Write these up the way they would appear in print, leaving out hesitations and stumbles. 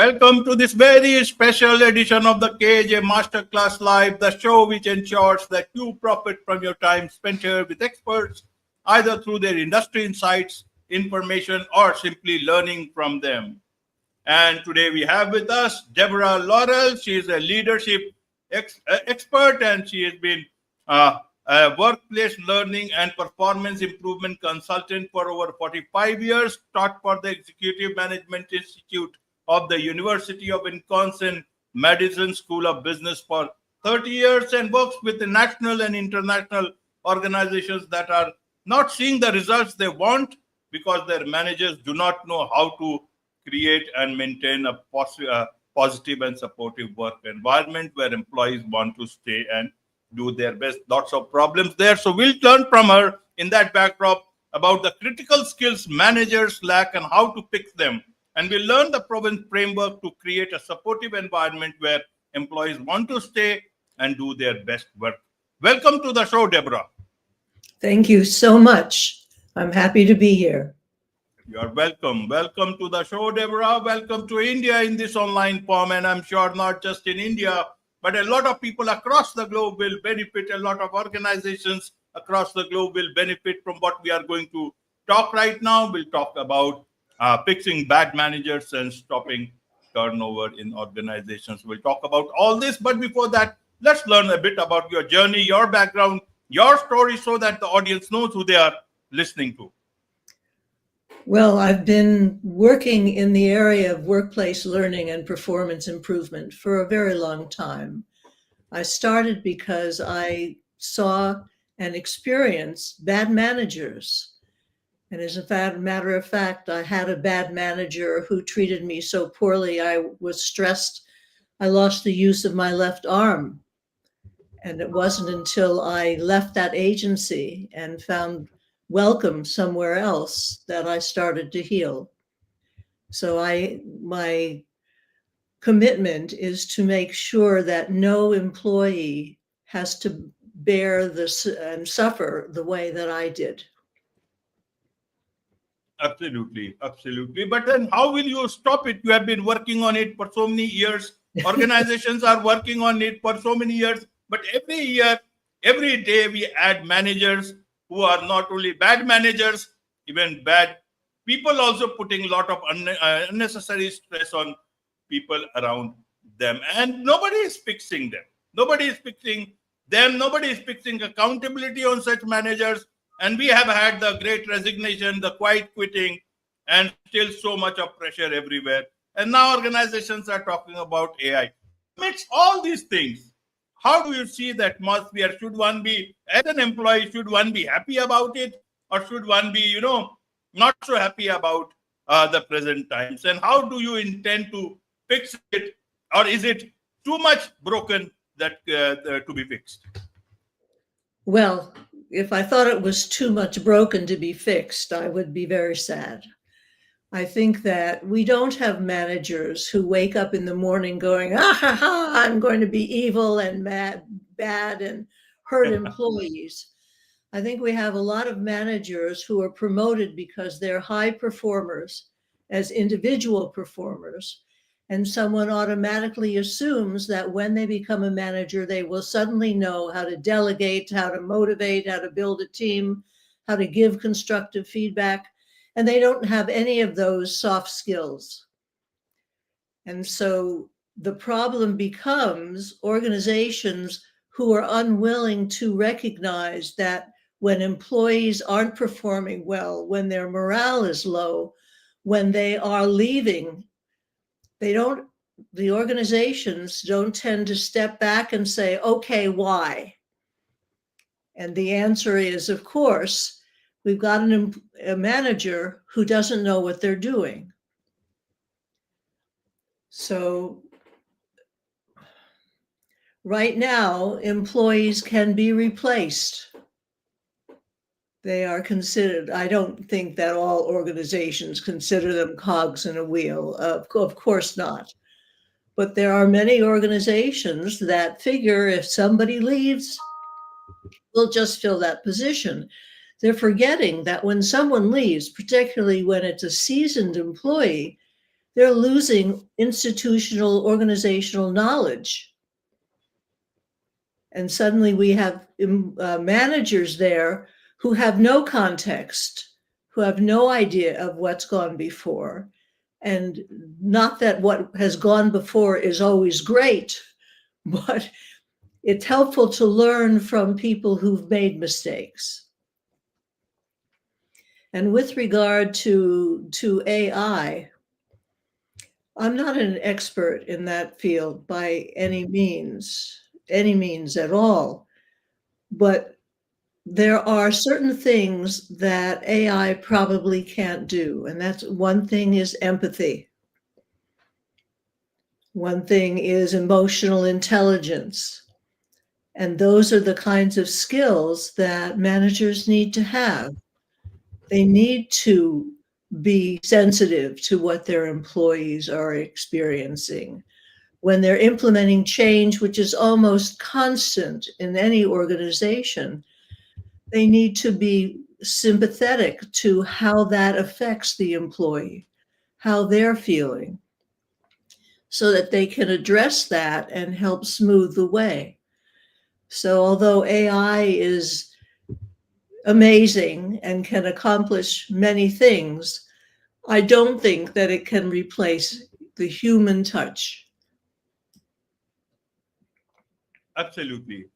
Welcome to this very special edition of the KAJ Masterclass Live, the show which ensures that you profit from your time spent here with experts, either through their industry insights, information, or simply learning from them. And today we have with us Deborah Laurel. She is a leadership expert, and she has been a workplace learning and performance improvement consultant for over 45 years, taught for the Executive Management Institute of the University of Wisconsin-Madison School of Business for 30 years, and works with the national and international organizations that are not seeing the results they want because their managers do not know how to create and maintain a positive and supportive work environment where employees want to stay and do their best. Lots of problems there. So we'll learn from her in that backdrop about the critical skills managers lack and how to fix them. And we'll learn the proven framework to create a supportive environment where employees want to stay and do their best work. Welcome to the show, Deborah. Thank you so much. I'm happy to be here. You're welcome. Welcome to the show, Deborah. Welcome to India in this online form. And I'm sure not just in India, but a lot of people across the globe will benefit. A lot of organizations across the globe will benefit from what we are going to talk right now. We'll talk about fixing bad managers and stopping turnover in organizations. We'll talk about all this. But before that, let's learn a bit about your journey, your background, your story, so that the audience knows who they are listening to. Well, I've been working in the area of workplace learning and performance improvement for a very long time. I started because I saw and experienced bad managers. And as a matter of fact, I had a bad manager who treated me so poorly, I was stressed. I lost the use of my left arm. And it wasn't until I left that agency and found welcome somewhere else that I started to heal. So my commitment is to make sure that no employee has to bear this and suffer the way that I did. Absolutely, absolutely. But then how will you stop it? You have been working on it for so many years. Organizations are working on it for so many years. But every year, every day, we add managers who are not only bad managers, even bad people, also putting a lot of unnecessary stress on people around them. And nobody is fixing them. Nobody is fixing them. Nobody is fixing accountability on such managers. And we have had the great resignation, the quiet quitting, and still so much of pressure everywhere. And now organizations are talking about AI. Amidst all these things, how do you see that atmosphere? Should one be, as an employee, should one be happy about it? Or should one be, not so happy about the present times? And how do you intend to fix it? Or is it too much broken that to be fixed? Well, if I thought it was too much broken to be fixed, I would be very sad. I think that we don't have managers who wake up in the morning going, I'm going to be evil and bad and hurt employees. I think we have a lot of managers who are promoted because they're high performers as individual performers. And someone automatically assumes that when they become a manager, they will suddenly know how to delegate, how to motivate, how to build a team, how to give constructive feedback. And they don't have any of those soft skills. And so the problem becomes organizations who are unwilling to recognize that when employees aren't performing well, when their morale is low, when they are leaving, the organizations don't tend to step back and say, okay, why? And the answer is, of course, we've got a manager who doesn't know what they're doing. So right now, employees can be replaced. They are considered, I don't think that all organizations consider them cogs in a wheel. Of course not. But there are many organizations that figure if somebody leaves, we'll just fill that position. They're forgetting that when someone leaves, particularly when it's a seasoned employee, they're losing institutional organizational knowledge. And suddenly we have managers there who have no context, who have no idea of what's gone before. And not that what has gone before is always great, but it's helpful to learn from people who've made mistakes. And with regard to AI, I'm not an expert in that field by any means at all. But there are certain things that AI probably can't do. And that's one thing is empathy. One thing is emotional intelligence. And those are the kinds of skills that managers need to have. They need to be sensitive to what their employees are experiencing. When they're implementing change, which is almost constant in any organization, they need to be sympathetic to how that affects the employee, how they're feeling, so that they can address that and help smooth the way. So although AI is amazing and can accomplish many things, I don't think that it can replace the human touch. Absolutely,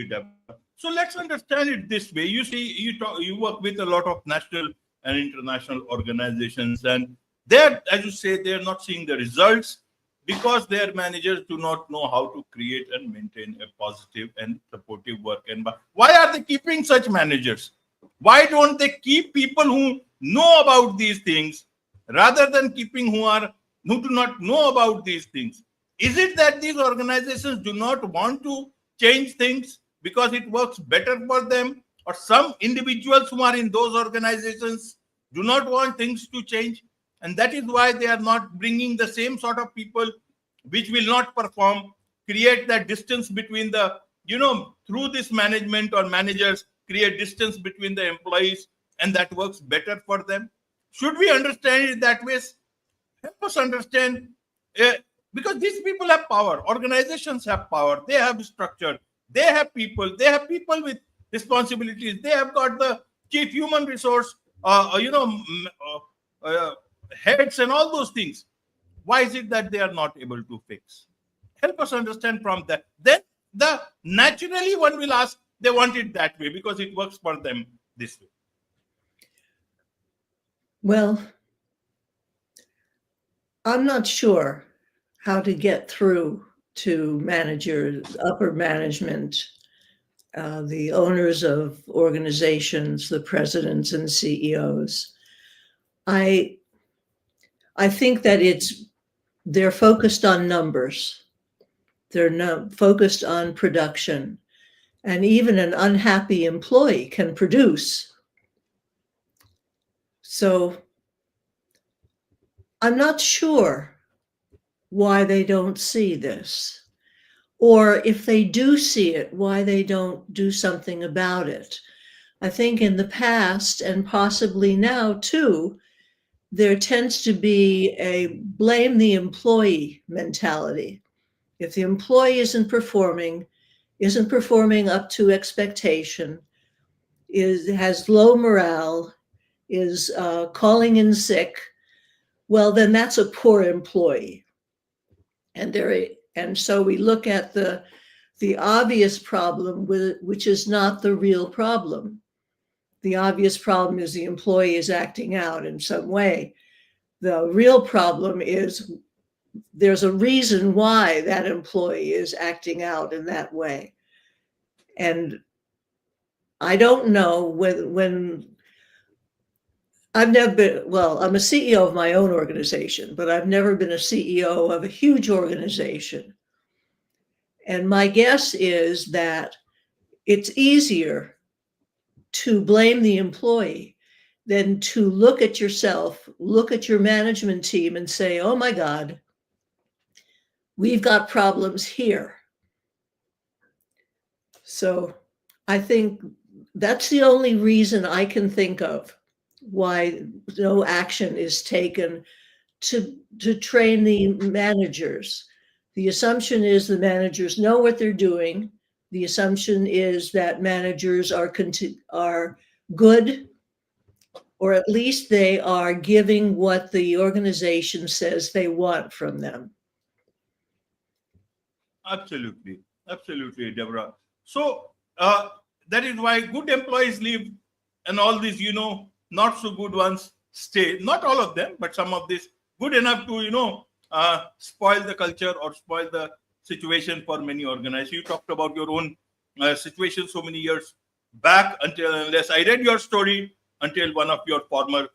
Deborah. So let's understand it this way. You see, you work with a lot of national and international organizations, and they're, as you say, they're not seeing the results because their managers do not know how to create and maintain a positive and supportive work environment. Why are they keeping such managers? Why don't they keep people who know about these things rather than keeping who do not know about these things? Is it that these organizations do not want to change things because it works better for them, or some individuals who are in those organizations do not want things to change, and that is why they are not bringing the same sort of people which will not perform, create that distance between the, through this management or managers create distance between the employees, and that works better for them? Should we understand it that way? Help us understand, because these people have power, organizations have power, they have structure, they have people with responsibilities, they have got the chief human resource heads and all those things. Why is it that they are not able to fix? Help us understand from that. Then naturally one will ask, they want it that way because it works for them this way. Well, I'm not sure how to get through to managers, upper management, the owners of organizations, the presidents and CEOs. I think that they're focused on numbers. They're focused on production. And even an unhappy employee can produce. So I'm not sure why they don't see this, or if they do see it, why they don't do something about it. I think in the past, and possibly now too, there tends to be a blame the employee mentality. If the employee isn't performing up to expectation, has low morale, is calling in sick, well, then that's a poor employee. And so we look at the obvious problem, which is not the real problem. The obvious problem is the employee is acting out in some way. The real problem is there's a reason why that employee is acting out in that way. And I don't know when I've never been, well, I'm a CEO of my own organization, but I've never been a CEO of a huge organization. And my guess is that it's easier to blame the employee than to look at yourself, look at your management team and say, oh my God, we've got problems here. So I think that's the only reason I can think of why no action is taken to train the managers. The assumption is the managers know what they're doing. The assumption is that managers are good, or at least they are giving what the organization says they want from them. Absolutely. Absolutely, Deborah. So that is why good employees leave and all these, not so good ones stay. Not all of them, but some of these good enough to, spoil the culture or spoil the situation for many organizations. You talked about your own situation so many years back, unless I read your story, until one of your former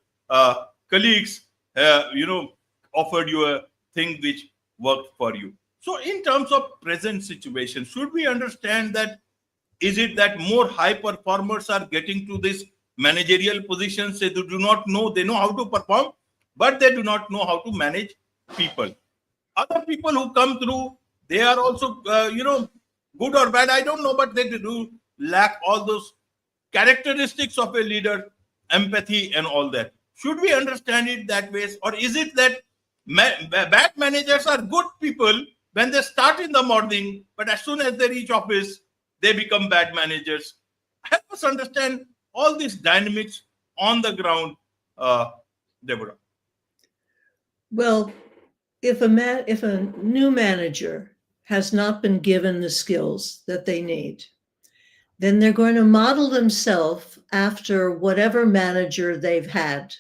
colleagues, offered you a thing which worked for you. So, in terms of present situation, should we understand that is it that more high performers are getting to this managerial positions? They do not know, they know how to perform, but they do not know how to manage people. Other people who come through, they are also, good or bad, I don't know, but they do lack all those characteristics of a leader, empathy, and all that. Should we understand it that way, or is it that bad managers are good people when they start in the morning, but as soon as they reach office, they become bad managers? Help us understand all these dynamics on the ground, Deborah. Well, if a new manager has not been given the skills that they need, then they're going to model themselves after whatever manager they've had.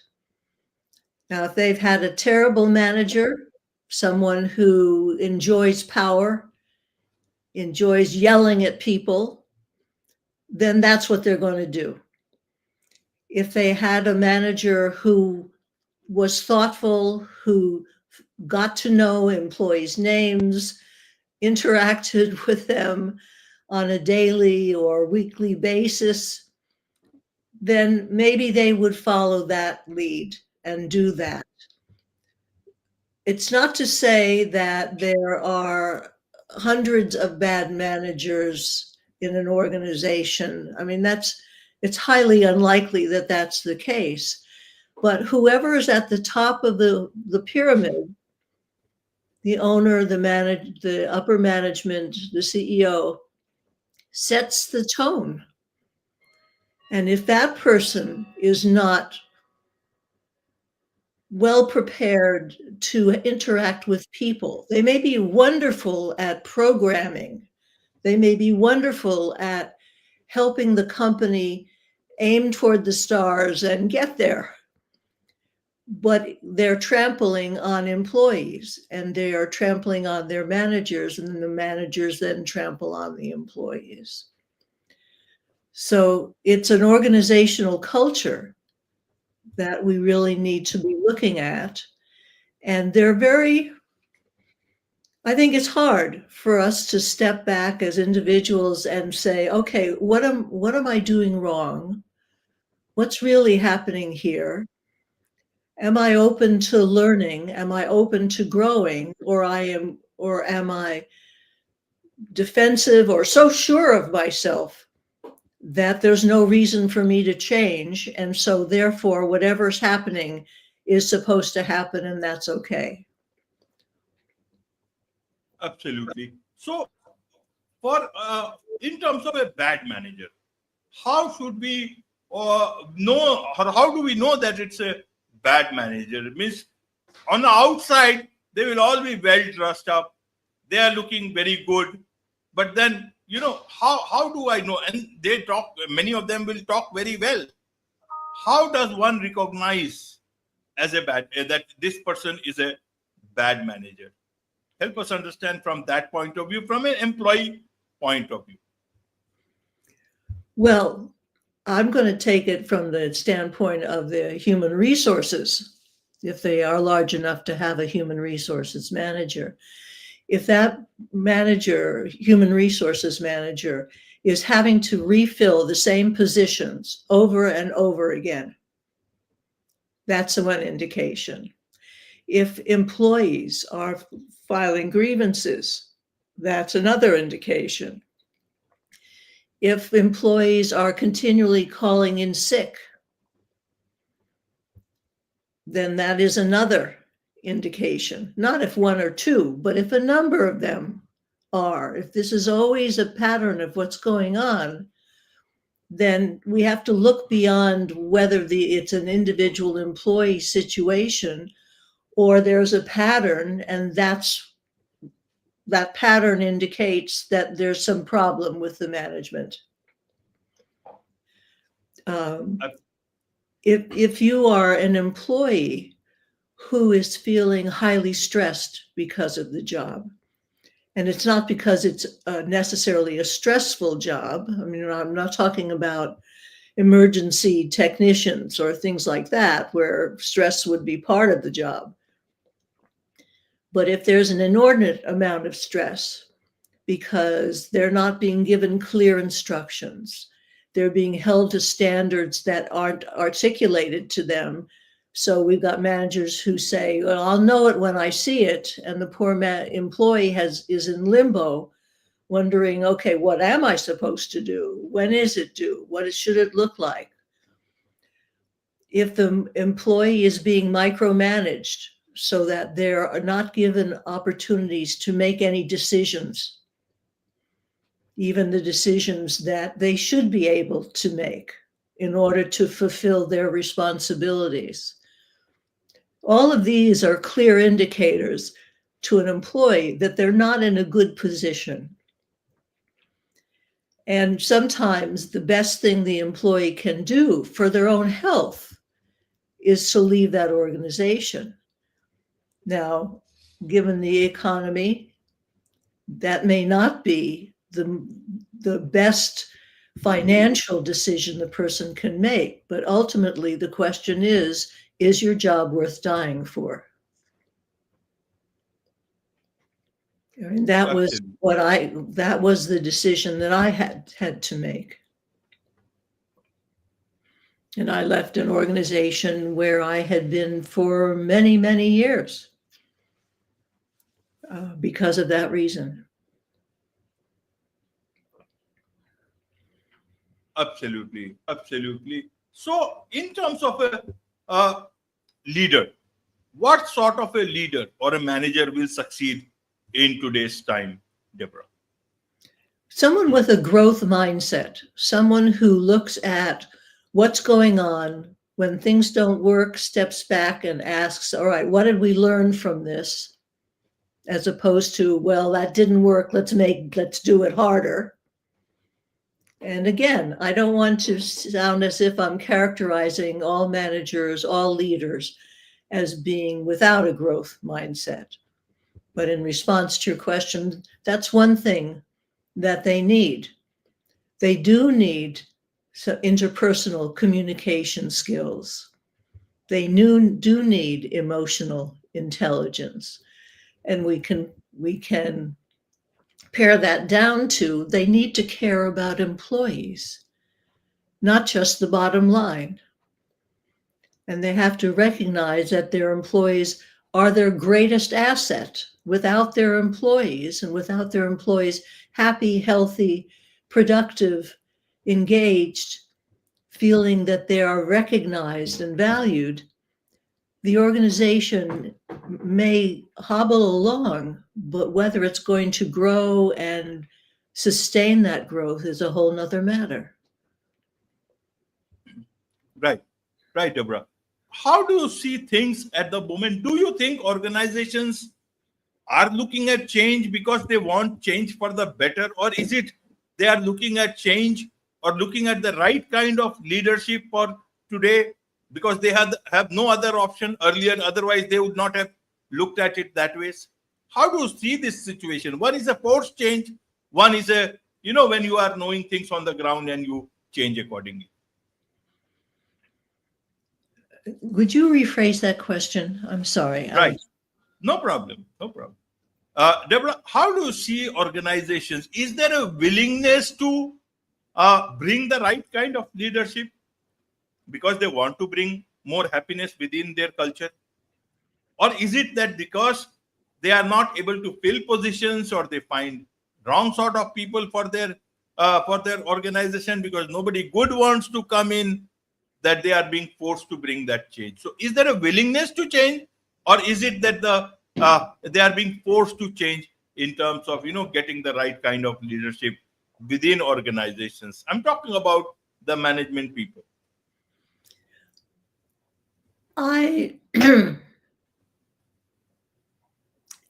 Now, if they've had a terrible manager, someone who enjoys power, enjoys yelling at people, then that's what they're going to do. If they had a manager who was thoughtful, who got to know employees' names, interacted with them on a daily or weekly basis, then maybe they would follow that lead and do that. It's not to say that there are hundreds of bad managers in an organization. I mean, it's highly unlikely that that's the case. But whoever is at the top of the pyramid, the owner, the upper management, the CEO, sets the tone. And if that person is not well prepared to interact with people, they may be wonderful at programming, they may be wonderful at helping the company aim toward the stars and get there, but they're trampling on employees, and they are trampling on their managers, and the managers then trample on the employees. So it's an organizational culture that we really need to be looking at. And I think it's hard for us to step back as individuals and say, okay, what am I doing wrong? What's really happening here? Am I open to learning? Am I open to growing? Or am I defensive or so sure of myself that there's no reason for me to change? And so therefore, whatever's happening is supposed to happen, and that's okay. Absolutely. So, for in terms of a bad manager, how should we know, or how do we know that it's a bad manager? It means on the outside, they will all be well dressed up. They are looking very good. But then, how do I know? And many of them will talk very well. How does one recognize that this person is a bad manager? Help us understand from that point of view, from an employee point of view. Well, I'm going to take it from the standpoint of the human resources, if they are large enough to have a human resources manager. If that human resources manager, is having to refill the same positions over and over again, that's one indication. If employees are filing grievances, that's another indication. If employees are continually calling in sick, then that is another indication, not if one or two, but if a number of them are, if this is always a pattern of what's going on, then we have to look beyond whether it's an individual employee situation or there's a pattern, and that pattern indicates that there's some problem with the management. If you are an employee who is feeling highly stressed because of the job, and it's not because it's necessarily a stressful job. I mean, I'm not talking about emergency technicians or things like that, where stress would be part of the job. But if there's an inordinate amount of stress because they're not being given clear instructions, they're being held to standards that aren't articulated to them. So we've got managers who say, well, I'll know it when I see it. And the poor employee is in limbo, wondering, okay, what am I supposed to do? When is it due? What should it look like? If the employee is being micromanaged so that they're not given opportunities to make any decisions, even the decisions that they should be able to make in order to fulfill their responsibilities. All of these are clear indicators to an employee that they're not in a good position. And sometimes the best thing the employee can do for their own health is to leave that organization. Now, given the economy, that may not be the best financial decision the person can make, but ultimately the question is your job worth dying for? And that was that was the decision that I had to make. And I left an organization where I had been for many, many years because of that reason. Absolutely, absolutely. So, in terms of a leader, what sort of a leader or a manager will succeed in today's time, Deborah? Someone with a growth mindset, someone who looks at what's going on when things don't work, steps back and asks, all right, what did we learn from this? As opposed to, well, that didn't work, let's do it harder. And again, I don't want to sound as if I'm characterizing all managers, all leaders as being without a growth mindset. But in response to your question, that's one thing that they need. They do need interpersonal communication skills. They do need emotional intelligence. And we can pare that down to they need to care about employees, not just the bottom line. And they have to recognize that their employees are their greatest asset. Without their employees and without their employees happy, healthy, productive, engaged, feeling that they are recognized and valued, the organization may hobble along, but whether it's going to grow and sustain that growth is a whole nother matter. Right, Deborah. How do you see things at the moment? Do you think organizations are looking at change because they want change for the better, or is it they are looking at change or looking at the right kind of leadership for today because they have no other option earlier, otherwise they would not have looked at it that way? How do you see this situation? One is a forced change, one is a, when you are knowing things on the ground and you change accordingly. Would you rephrase that question? I'm sorry. Right. No problem. Deborah, how do you see organizations? Is there a willingness to bring the right kind of leadership because they want to bring more happiness within their culture? Or is it that because they are not able to fill positions or they find wrong sort of people for their organization because nobody good wants to come in, that they are being forced to bring that change? So is there a willingness to change, or is it that they are being forced to change in terms of getting the right kind of leadership within organizations? I'm talking about the management people. I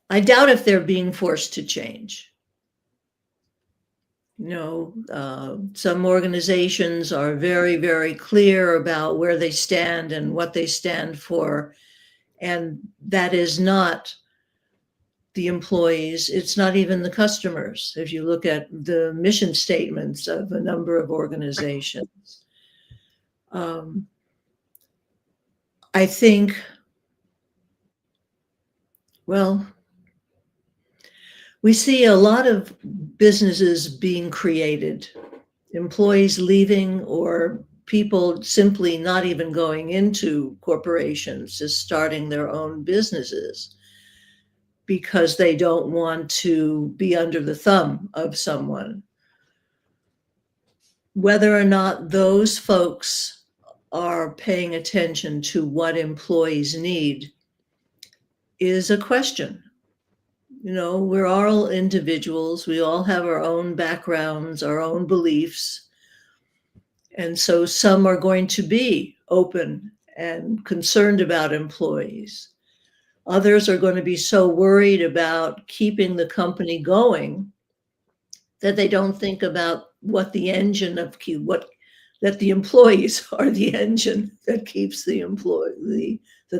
I doubt if they're being forced to change. Some organizations are very, very clear about where they stand and what they stand for. And that is not the employees. It's not even the customers. If you look at the mission statements of a number of organizations, I think, well, we see a lot of businesses being created, employees leaving, or people simply not even going into corporations, just starting their own businesses because they don't want to be under the thumb of someone. Whether or not those folks are paying attention to what employees need is a question. We're all individuals. We all have our own backgrounds, our own beliefs. And so some are going to be open and concerned about employees. Others are going to be so worried about keeping the company going that they don't think about what the engine of that the employees are the engine that keeps the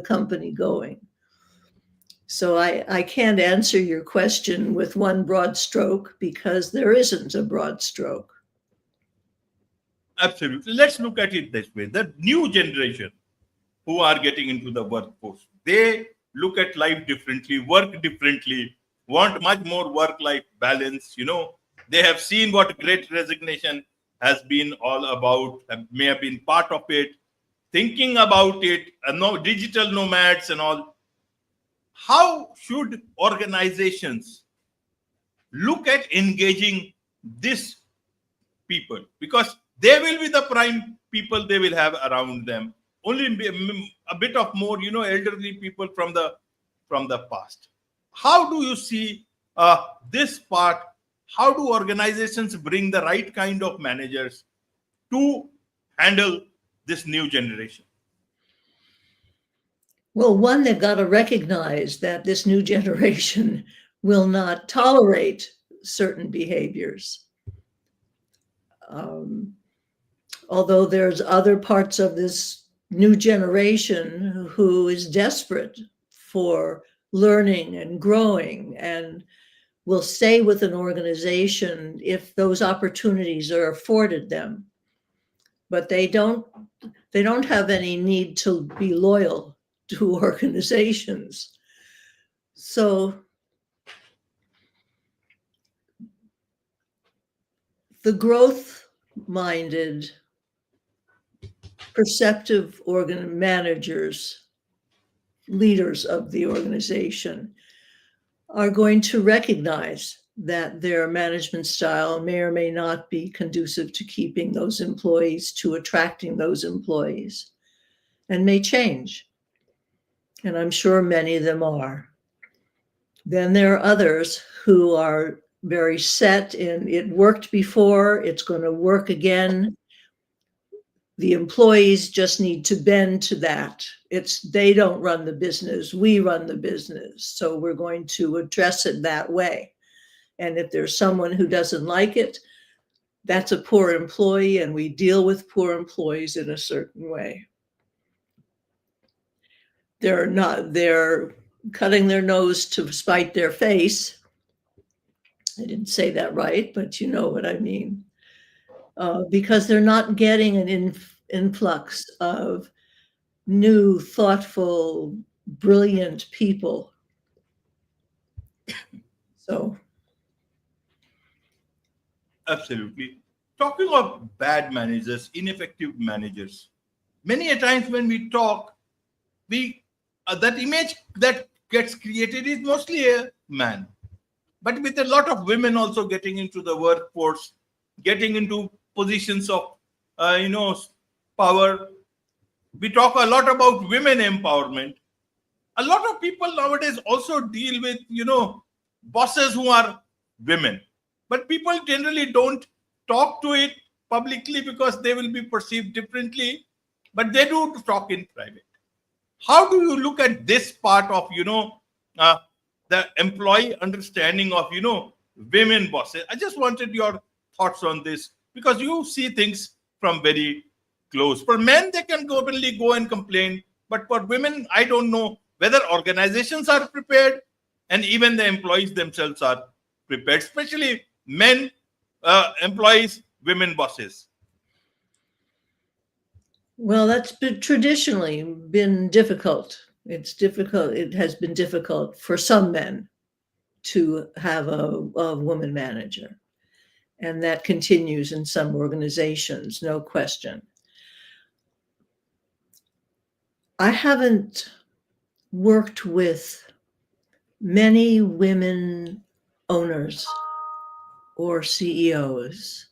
company going. So I can't answer your question with one broad stroke because there isn't a broad stroke. Absolutely. Let's look at it this way. The new generation who are getting into the workforce, they look at life differently, work differently, want much more work-life balance. They have seen what Great Resignation has been all about, may have been part of it, thinking about it, digital nomads and all. How should organizations look at engaging this people? Because they will be the prime people they will have around them. Only a bit of more, elderly people from the past. How do you see this part? How do organizations bring the right kind of managers to handle this new generation? Well, one, they've got to recognize that this new generation will not tolerate certain behaviors. Although there's other parts of this new generation who is desperate for learning and growing and will stay with an organization if those opportunities are afforded them. But they don't have any need to be loyal to organizations. So the growth-minded, perceptive managers, leaders of the organization, are going to recognize that their management style may or may not be conducive to keeping those employees, to attracting those employees, and may change. And I'm sure many of them are. Then there are others who are very set in, it worked before, it's going to work again. The employees just need to bend to that. They don't run the business, we run the business. So we're going to address it that way. And if there's someone who doesn't like it, that's a poor employee, and we deal with poor employees in a certain way. They're cutting their nose to spite their face. I didn't say that right, but you know what I mean. Because they're not getting an influx of new, thoughtful, brilliant people. So. Absolutely. Talking of bad managers, ineffective managers, many a times when we talk, that image that gets created is mostly a man. But with a lot of women also getting into the workforce, getting into positions of, power. We talk a lot about women empowerment. a lot of people nowadays also deal with, bosses who are women. But people generally don't talk to it publicly because they will be perceived differently, but they do talk in private. How do you look at this part of, uh, the employee understanding of, women bosses? I just wanted your thoughts on this because you see things from very close. For men, they can openly go and complain, but for women, I don't know whether organizations are prepared and even the employees themselves are prepared, especially men employees, women bosses. Well, that's traditionally been difficult. It's difficult. It has been difficult for some men to have a woman manager. And that continues in some organizations, no question. I haven't worked with many women owners or CEOs.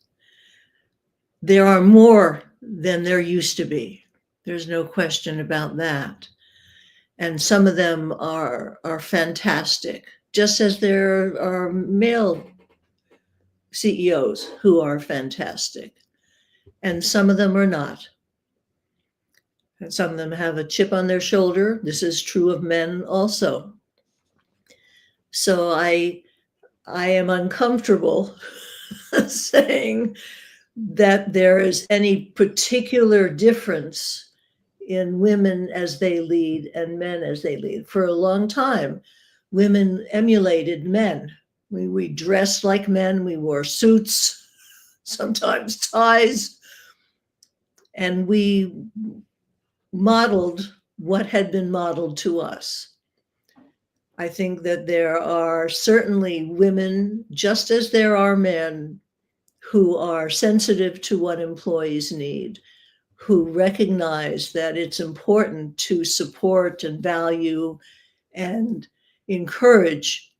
There are more than there used to be. There's no question about that. And some of them are fantastic, just as there are male CEOs who are fantastic. And some of them are not. And some of them have a chip on their shoulder. This is true of men also. So I am uncomfortable saying that there is any particular difference in women as they lead and men as they lead. For a long time, women emulated men. We dressed like men, we wore suits, sometimes ties, and we modeled what had been modeled to us. I think that there are certainly women, just as there are men, who are sensitive to what employees need, who recognize that it's important to support and value and encourage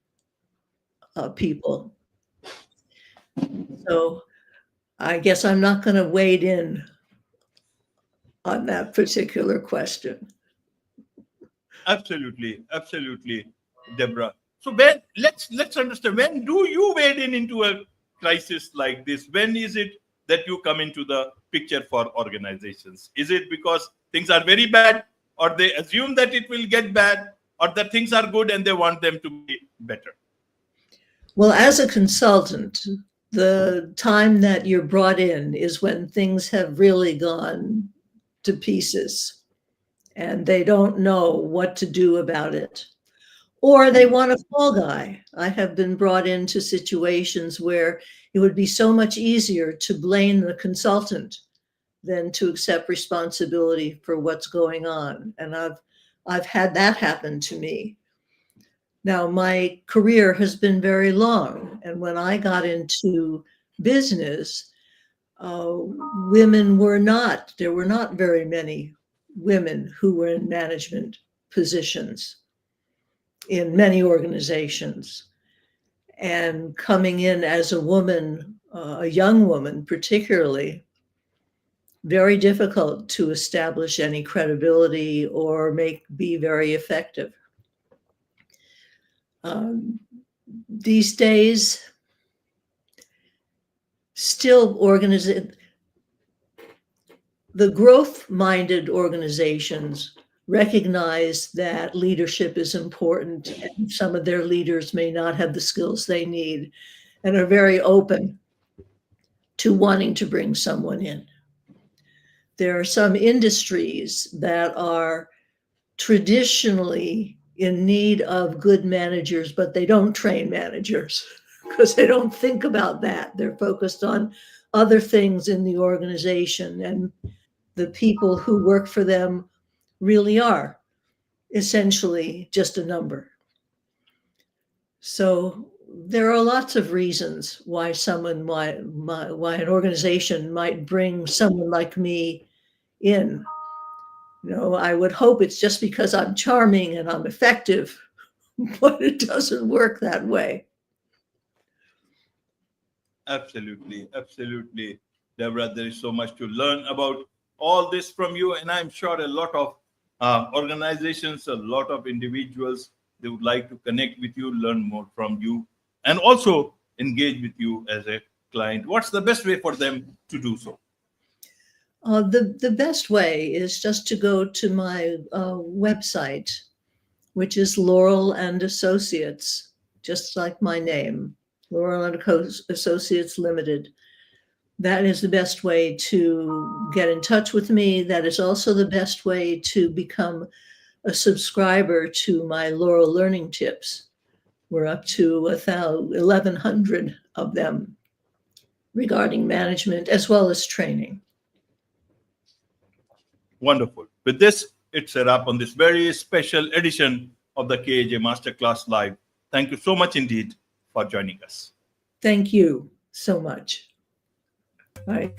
people. So I guess I'm not going to wade in on that particular question. Absolutely, absolutely, Deborah. So when let's understand, when do you wade in into a crisis like this? When is it that you come into the picture for organizations? Is it because things are very bad, or they assume that it will get bad, or that things are good and they want them to be better? Well, as a consultant, the time that you're brought in is when things have really gone to pieces and they don't know what to do about it. Or they want a fall guy. I have been brought into situations where it would be so much easier to blame the consultant than to accept responsibility for what's going on. And I've had that happen to me. Now, my career has been very long. And when I got into business, there were not very many women who were in management positions in many organizations. And coming in as a woman, a young woman particularly, very difficult to establish any credibility or be very effective. These days, still the growth-minded organizations recognize that leadership is important, and some of their leaders may not have the skills they need, and are very open to wanting to bring someone in. There are some industries that are traditionally in need of good managers, but they don't train managers because they don't think about that. They're focused on other things in the organization, and the people who work for them really are essentially just a number. So there are lots of reasons why why an organization might bring someone like me in. I would hope it's just because I'm charming and I'm effective, but it doesn't work that way. Absolutely, absolutely, Deborah. There is so much to learn about all this from you, and I'm sure a lot of organizations, a lot of individuals, they would like to connect with you, learn more from you, and also engage with you as a client, what's the best way for them to do so? The best way is just to go to my website, which is Laurel and Associates, just like my name, Laurel and Associates Limited. That is the best way to get in touch with me. That is also the best way to become a subscriber to my Laurel Learning Tips. We're up to 1,100 of them regarding management as well as training. Wonderful. With this, it's a wrap on this very special edition of the KAJ Masterclass Live. Thank you so much indeed for joining us. Thank you so much. All right.